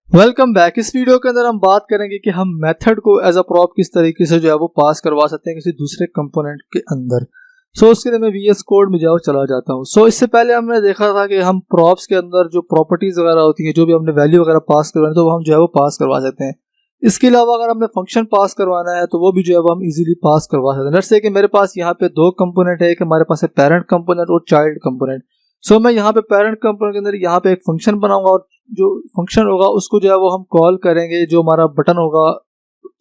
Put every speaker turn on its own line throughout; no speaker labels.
Welcome back. इस video के अंदर हम बात करेंगे कि हम मेथड को एज अ प्रॉप किस तरीके से जो है वो पास करवा सकते हैं किसी दूसरे कंपोनेंट के अंदर। उसके लिए मैं VS कोड में जाओ चला जाता हूँ। इससे पहले हमने देखा था कि हम प्रॉप्स के अंदर जो प्रॉपर्टीज वगैरह होती हैं, जो भी हमने वैल्यू वगैरह पास करवानी तो वो हम जो है वो पास करवा सकते हैं। इसके अलावा अगर हमने फंक्शन पास करवाना है तो वो भी जो है हम इजीली पास करवा सकते हैं। लेट्स से कि मेरे पास यहाँ पे दो कंपोनेंट है, एक हमारे पास है पेरेंट कंपोनेंट और चाइल्ड कंपोनेंट। मैं यहाँ पे पेरेंट कंपोनेंट के अंदर यहाँ पे एक फंक्शन बनाऊंगा और जो फंक्शन होगा उसको जो है वो हम कॉल करेंगे, जो हमारा बटन होगा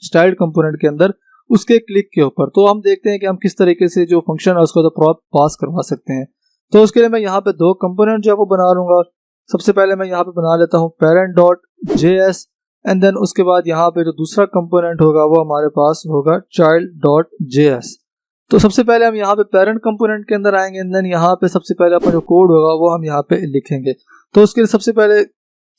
चाइल्ड कंपोनेंट के अंदर उसके क्लिक के ऊपर। तो हम देखते हैं कि हम किस तरीके से जो फंक्शन है उसको तो प्रॉप पास करवा सकते हैं। तो उसके लिए मैं यहाँ पे दो कंपोनेंट जो है वो बना लूंगा। सबसे पहले मैं यहाँ पे बना लेता हूँ parent.js एंड देन उसके बाद यहाँ पे जो दूसरा कंपोनेंट होगा वो हमारे पास होगा child.js। तो सबसे पहले हम यहाँ पे पेरेंट कंपोनेंट के अंदर आएंगे एंड देन यहाँ पे सबसे पहले अपना जो कोड होगा वो हम यहाँ पे लिखेंगे। तो उसके लिए सबसे पहले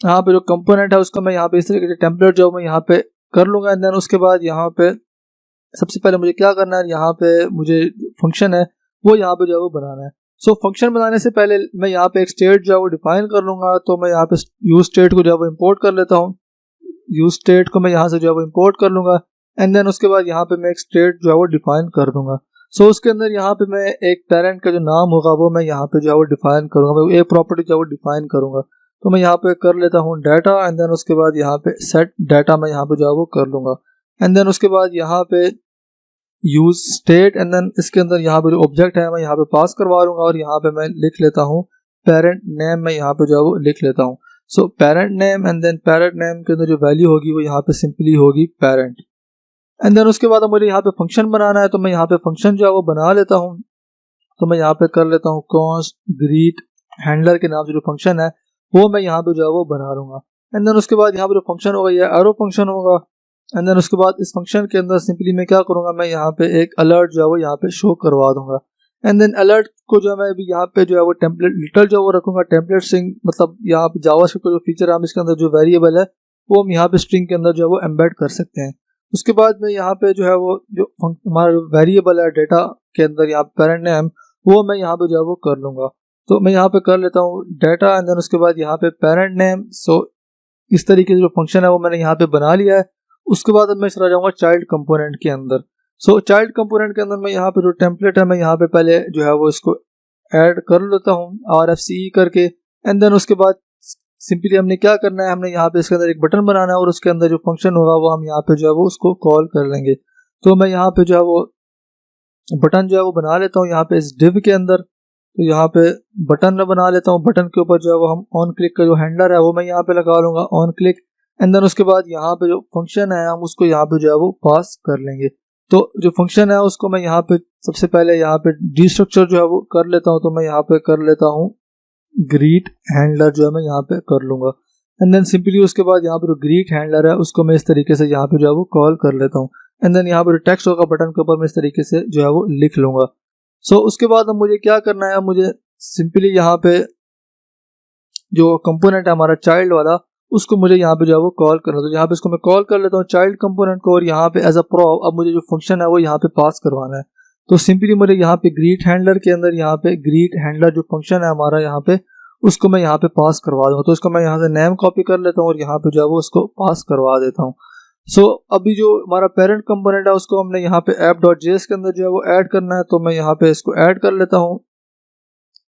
यहाँ पे जो कंपोनेंट है उसको मैं यहाँ पे इस तरीके से टेम्पलेट जो मैं यहाँ पे कर लूंगा एंड देन उसके बाद यहाँ पे सबसे पहले मुझे क्या करना है, यहाँ पे मुझे फंक्शन है वो यहाँ पे जो है वो बनाना है। फंक्शन बनाने से पहले मैं यहाँ पे एक स्टेट जो है वो डिफाइन कर लूंगा। तो मैं यहाँ पे यूज स्टेट को जो है वो इम्पोर्ट कर लेता हूँ। यूज स्टेट को मैं यहाँ से जो है वो इम्पोर्ट कर लूंगा एंड देन उसके बाद यहाँ पे मैं एक स्टेट जो है वो डिफाइन कर दूंगा। उसके अंदर यहाँ पे मैं एक पेरेंट का जो नाम होगा वो मैं यहाँ पे जो है वो डिफाइन करूंगा, मैं एक प्रॉपर्टी जो है वो डिफाइन करूंगा। तो मैं यहाँ पे कर लेता हूँ डाटा एंड देन उसके बाद यहाँ पे सेट डाटा मैं यहाँ पे जो है वो कर लूंगा एंड देन उसके बाद यहाँ पे यूज स्टेट एंड देन इसके अंदर यहाँ पे जो ऑब्जेक्ट है मैं यहाँ पे पास करवा लूंगा और यहाँ पे मैं लिख लेता हूँ पेरेंट नेम, मैं यहाँ पे जो है वो लिख लेता हूँ। Parent name and then parent name के अंदर जो वैल्यू होगी वो यहाँ पे सिंपली होगी पेरेंट एंड देन उसके बाद मुझे यहाँ पे फंक्शन बनाना है। तो मैं यहाँ पे फंक्शन जो है वो बना लेता हूँ। तो मैं यहाँ पे कर लेता हूँ कॉन्स्ट ग्रीट हैंडलर के नाम से जो फंक्शन है वो मैं यहाँ पे जो है वो बना लूंगा एंड देन उसके बाद यहाँ पे जो फंक्शन होगा ये एरो फंक्शन होगा एंड देन उसके बाद इस फंक्शन के अंदर सिंपली मैं क्या करूंगा, मैं यहाँ पे एक अलर्ट जो है वो यहाँ पे शो करवा दूंगा एंड देन अलर्ट को जो है मैं अभी यहाँ पे जो है वो टेम्पलेट लिटल जो है वो रखूंगा, टेम्पलेट स्ट्रिंग मतलब यहाँ पे जावास्क्रिप्ट का जो फीचर है हम इसके अंदर जो वेरिएबल है वो हम यहाँ पे स्ट्रिंग के अंदर जो है वो एम्बेड कर सकते हैं। उसके बाद में यहाँ पे जो है वो जो हमारा वेरिएबल है डेटा के अंदर यहाँ पेरेंट नेम वो मैं यहाँ पे जो है वो कर लूंगा। तो मैं यहाँ पे कर लेता हूँ डेटा एंड देन उसके बाद यहाँ पे पेरेंट नेम। इस तरीके से जो फंक्शन है वो मैंने यहाँ पे बना लिया है। उसके बाद अब मैं चला जाऊंगा चाइल्ड कंपोनेंट के अंदर। चाइल्ड कंपोनेंट के अंदर मैं यहाँ पे जो टेम्पलेट है मैं यहाँ पे पहले जो है वो इसको ऐड कर लेता हूँ RFCE करके एंड देन उसके बाद सिंपली हमने क्या करना है, हमने यहाँ पे इसके अंदर एक बटन बनाना है और उसके अंदर जो फंक्शन होगा वो हम यहाँ पे जो है वो उसको कॉल कर लेंगे। तो मैं यहाँ पे जो है वो बटन जो है वो बना लेता हूँ यहाँ पे इस डिव के अंदर। तो यहाँ पे बटन में बना लेता हूँ, बटन के ऊपर जो है वो हम ऑन क्लिक का जो हैंडलर है वो मैं यहाँ पे लगा लूंगा ऑन क्लिक एंड देन उसके बाद यहाँ पे जो फंक्शन है हम उसको यहाँ पे जो है वो पास कर लेंगे। तो जो फंक्शन है उसको मैं यहाँ पे सबसे पहले यहाँ पे डी स्ट्रक्चर जो है वो कर लेता हूँ। तो मैं यहाँ पे कर लेता हूँ ग्रीट हैंडलर जो है मैं यहाँ पे कर लूंगा एंड देन सिंपली उसके बाद यहाँ पे जो ग्रीट हैंडलर है उसको मैं इस तरीके से यहाँ पे जो है वो कॉल कर लेता हूँ एंड देन यहाँ पे जो टेक्स्ट होगा बटन के ऊपर मैं इस तरीके से जो है वो लिख लूंगा। उसके बाद अब मुझे क्या करना है, मुझे सिंपली यहाँ पे जो कंपोनेंट है हमारा चाइल्ड वाला उसको मुझे यहाँ पे जो है वो कॉल करना। तो यहाँ पे इसको मैं कॉल कर लेता हूँ चाइल्ड कंपोनेंट को और यहाँ पे एज अ प्रॉप अब मुझे जो फंक्शन है वो यहाँ पे पास करवाना है। तो सिंपली मुझे यहाँ पे ग्रीट हैंडलर के अंदर यहाँ पे ग्रीट हैंडलर जो फंक्शन है हमारा यहाँ पे उसको मैं यहाँ पे पास करवा दूंगा। तो इसको मैं यहाँ से नेम कॉपी कर लेता हूँ और यहाँ पे जो है वो उसको पास करवा देता हूँ। अभी जो हमारा पेरेंट कंपोनेंट है उसको हमने यहाँ पे app.js के अंदर जो है वो ऐड करना है। तो मैं यहाँ पे इसको ऐड कर लेता हूँ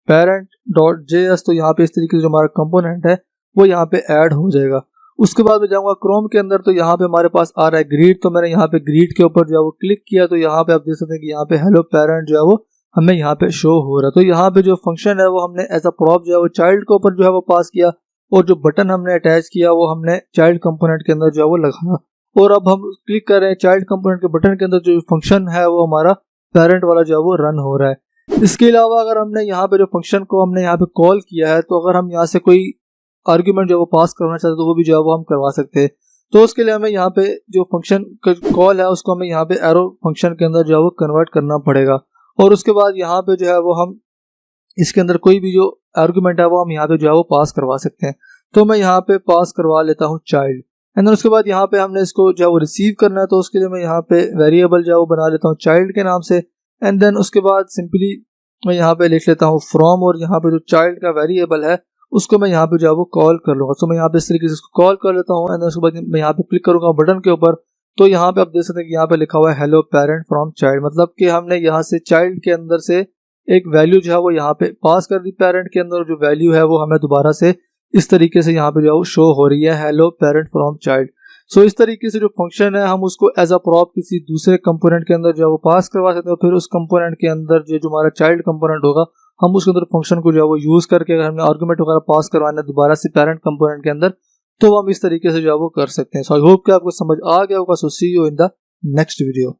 parent.js। तो यहाँ पे इस तरीके से जो हमारा कंपोनेंट है वो यहाँ पे ऐड हो जाएगा। उसके बाद मैं जाऊँगा क्रोम के अंदर। तो यहाँ पे हमारे पास आ रहा है ग्रीट। तो मैंने यहाँ पे ग्रीट के ऊपर जो है वो क्लिक किया तो यहाँ पे आप देख सकते हैं कि यहाँ पे हेलो पेरेंट जो है वो हमें यहाँ पे शो हो रहा है। तो यहाँ पे जो फंक्शन है वो हमने एज अ प्रॉप जो है वो चाइल्ड के ऊपर जो है वो पास किया और जो बटन हमने अटैच किया वो हमने चाइल्ड कंपोनेंट के अंदर जो है वो लगाया। और अब हम क्लिक कर रहे हैं चाइल्ड कंपोनेंट के बटन के अंदर जो फंक्शन है वो हमारा पेरेंट वाला जो है वो रन हो रहा है। इसके अलावा अगर हमने यहाँ पे जो फंक्शन को हमने यहाँ पे कॉल किया है तो अगर हम यहाँ से कोई आर्ग्यूमेंट जो है वो पास करना चाहते हैं तो वो भी जो है वो हम करवा सकते हैं। तो उसके लिए हमें यहाँ पे जो फंक्शन कॉल है उसको हमें यहाँ पे एरो फंक्शन के अंदर जो है वो कन्वर्ट करना पड़ेगा और उसके बाद यहाँ पे जो है वो हम इसके अंदर कोई भी जो आर्ग्यूमेंट है वो हम यहाँ पे जो है वो पास करवा सकते हैं। तो मैं यहाँ पे पास करवा लेता हूँ चाइल्ड एंड देन उसके बाद यहाँ पे हमने इसको जो है वो रिसीव करना है। तो उसके लिए मैं यहाँ पे वेरिएबल जो है वो बना लेता हूँ चाइल्ड के नाम से एंड देन उसके बाद सिंपली मैं यहाँ पे लिख लेता हूँ फ्रॉम और यहाँ पे जो चाइल्ड का वेरिएबल है उसको मैं यहाँ पे जो है वो कॉल कर लूँगा। तो मैं यहाँ पे इस तरीके से उसको कॉल कर लेता हूँ एंड उसके बाद मैं यहाँ पे क्लिक करूँगा बटन के ऊपर। तो यहाँ पे आप देख सकते हैं कि यहाँ पे लिखा हुआ है हेलो पेरेंट फ्रॉम चाइल्ड, मतलब कि हमने यहाँ से चाइल्ड के अंदर से एक वैल्यू जो है वो यहाँ पे पास कर दी पेरेंट के अंदर, जो वैल्यू है वो हमें दोबारा से इस तरीके से यहाँ पे जो है वो शो हो रही है, हेलो पेरेंट फ्रॉम चाइल्ड। सो इस तरीके से जो फंक्शन है हम उसको एज अ प्रॉप किसी दूसरे कंपोनेंट के अंदर जो है वो पास करवा सकते हैं। फिर उस कंपोनेंट के अंदर जो हमारा चाइल्ड कंपोनेंट होगा हम उसके अंदर फंक्शन को जो है वो यूज करके अगर हमने आर्गुमेंट वगैरह पास करवाना है दोबारा से पेरेंट कंपोनेंट के अंदर, तो हम इस तरीके से जो है वो कर सकते हैं। सो आई होप कि आपको समझ आ गया होगा। So see you in the next video.